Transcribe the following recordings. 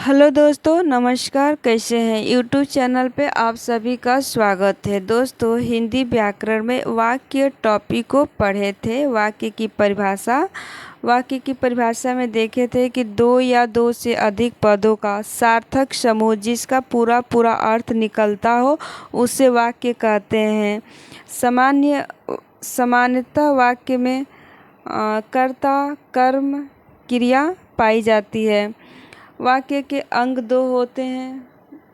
Hello दोस्तों, नमस्कार। कैसे हैं? यूट्यूब चैनल पे आप सभी का स्वागत है। दोस्तों, हिंदी व्याकरण में वाक्य टॉपिक को पढ़े थे। वाक्य की परिभाषा में देखे थे कि दो या दो से अधिक पदों का सार्थक समूह जिसका पूरा पूरा अर्थ निकलता हो उसे वाक्य कहते हैं। सामान्यतः वाक्य में कर्ता, कर्म, क्रिया पाई जाती है। वाक्य के अंग दो होते हैं,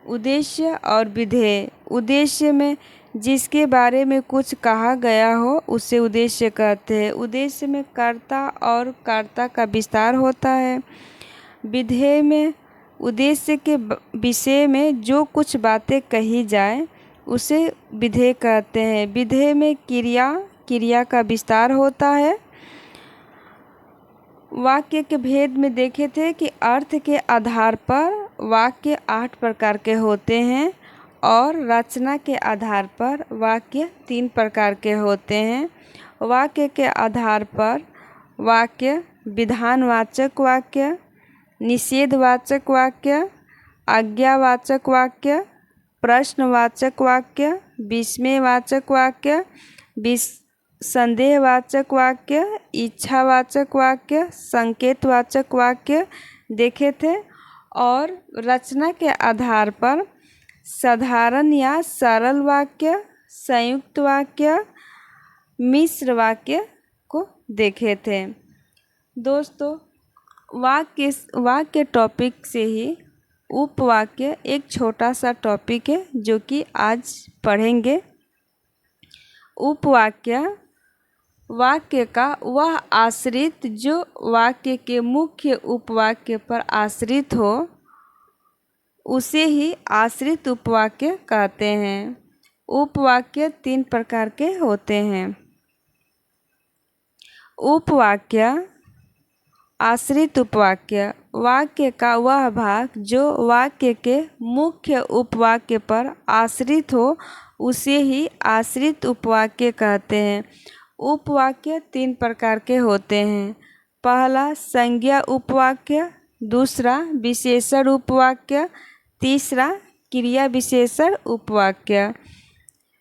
उद्देश्य और विधेय। उद्देश्य में जिसके बारे में कुछ कहा गया हो उसे उद्देश्य कहते हैं। उद्देश्य में कर्ता और कर्ता का विस्तार होता है। विधेय में उद्देश्य के विषय में जो कुछ बातें कही जाए उसे विधेय कहते हैं। विधेय में क्रिया का विस्तार होता है। वाक्य के भेद में देखे थे कि अर्थ के आधार पर वाक्य 8 प्रकार के होते हैं और रचना के आधार पर वाक्य 3 प्रकार के होते हैं। वाक्य के आधार पर वाक्य विधानवाचक वाक्य, निषेधवाचक वाक्य, आज्ञावाचक वाक्य, प्रश्नवाचक वाक्य, विस्मयवाचक वाक्य, संदेहवाचक वाक्य, इच्छावाचक वाक्य, संकेतवाचक वाक्य देखे थे। और रचना के आधार पर साधारण या सरल वाक्य, संयुक्त वाक्य, मिश्र वाक्य को देखे थे। दोस्तों, वाक्य टॉपिक से ही उपवाक्य एक छोटा सा टॉपिक है जो कि आज पढ़ेंगे। उपवाक्य वाक्य का वह आश्रित जो वाक्य के मुख्य उपवाक्य पर आश्रित हो उसे ही आश्रित उपवाक्य कहते हैं। उपवाक्य 3 प्रकार के होते हैं। उपवाक्य, आश्रित उपवाक्य, वाक्य का वह भाग जो वाक्य के मुख्य उपवाक्य पर आश्रित हो उसे ही आश्रित उपवाक्य कहते हैं। उपवाक्य 3 प्रकार के होते हैं। पहला संज्ञा उपवाक्य, दूसरा विशेषण उपवाक्य, तीसरा क्रिया विशेषण उपवाक्य।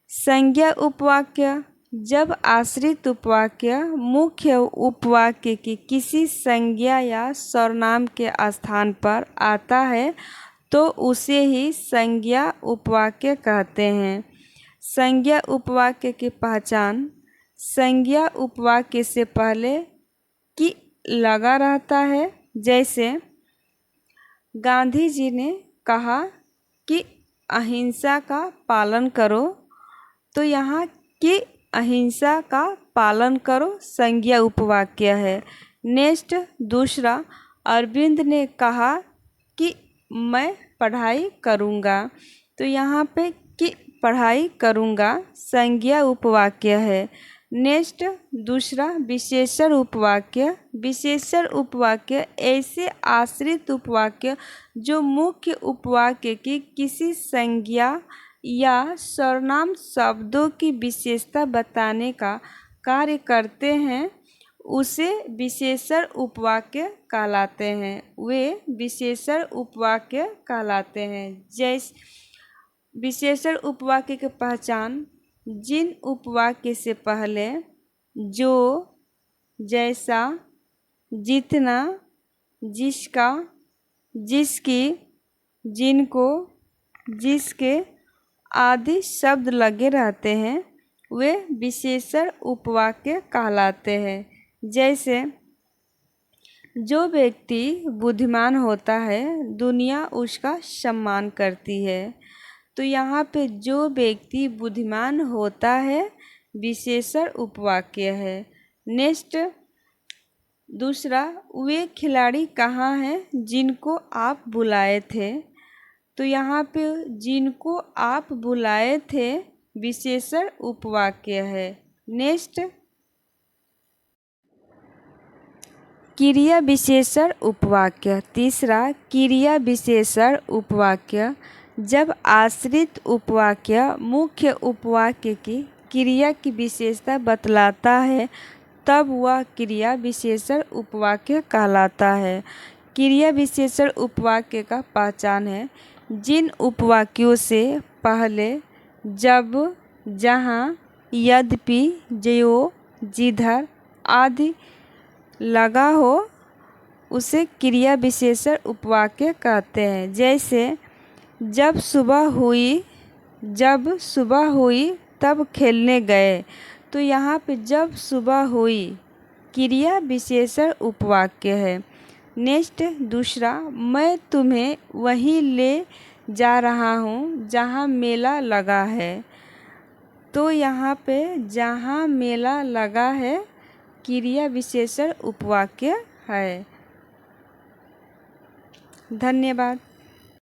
संज्ञा उपवाक्य, जब आश्रित उपवाक्य मुख्य उपवाक्य की किसी संज्ञा या सर्वनाम के स्थान पर आता है तो उसे ही संज्ञा उपवाक्य कहते हैं। संज्ञा उपवाक्य की पहचान: संज्ञा उपवाक्य से पहले कि लगा रहता है। जैसे गांधी जी ने कहा कि अहिंसा का पालन करो, तो यहाँ कि अहिंसा का पालन करो संज्ञा उपवाक्य है। नेक्स्ट, दूसरा, अरविंद ने कहा कि मैं पढ़ाई करूँगा, तो यहाँ पे कि पढ़ाई करूँगा संज्ञा उपवाक्य है। नेक्स्ट, दूसरा, विशेषण उपवाक्य। विशेषण उपवाक्य ऐसे आश्रित उपवाक्य जो मुख्य उपवाक्य की किसी संज्ञा या सर्वनाम शब्दों की विशेषता बताने का कार्य करते हैं उसे विशेषण उपवाक्य कहलाते हैं। वे विशेषण उपवाक्य कहलाते हैं। जैसे विशेषण उपवाक्य की पहचान: जिन उपवाक्य से पहले जो, जैसा, जितना, जिसका, जिसकी, जिनको, जिसके आदि शब्द लगे रहते हैं वे विशेषण उपवाक्य कहलाते हैं। जैसे जो व्यक्ति बुद्धिमान होता है दुनिया उसका सम्मान करती है, तो यहाँ पे जो व्यक्ति बुद्धिमान होता है विशेषण उपवाक्य है। नेक्स्ट, दूसरा, वे खिलाड़ी कहाँ हैं जिनको आप बुलाए थे, तो यहाँ पे जिनको आप बुलाए थे विशेषण उपवाक्य है। नेक्स्ट, क्रिया विशेषण उपवाक्य। तीसरा, क्रिया विशेषण उपवाक्य, जब आश्रित उपवाक्य मुख्य उपवाक्य की क्रिया की विशेषता बतलाता है तब वह क्रिया विशेषण उपवाक्य कहलाता है। क्रिया विशेषण उपवाक्य का पहचान है। जिन उपवाक्यों से पहले जब, जहाँ, यद्यपि, ज्यों, जिधर आदि लगा हो उसे क्रिया विशेषण उपवाक्य कहते हैं। जैसे जब सुबह हुई तब खेलने गए, तो यहाँ पे जब सुबह हुई क्रिया विशेषण उपवाक्य है। नेक्स्ट दूसरा, मैं तुम्हें वहीं ले जा रहा हूँ जहाँ मेला लगा है, तो यहाँ पे जहाँ मेला लगा है क्रिया विशेषण उपवाक्य है। धन्यवाद।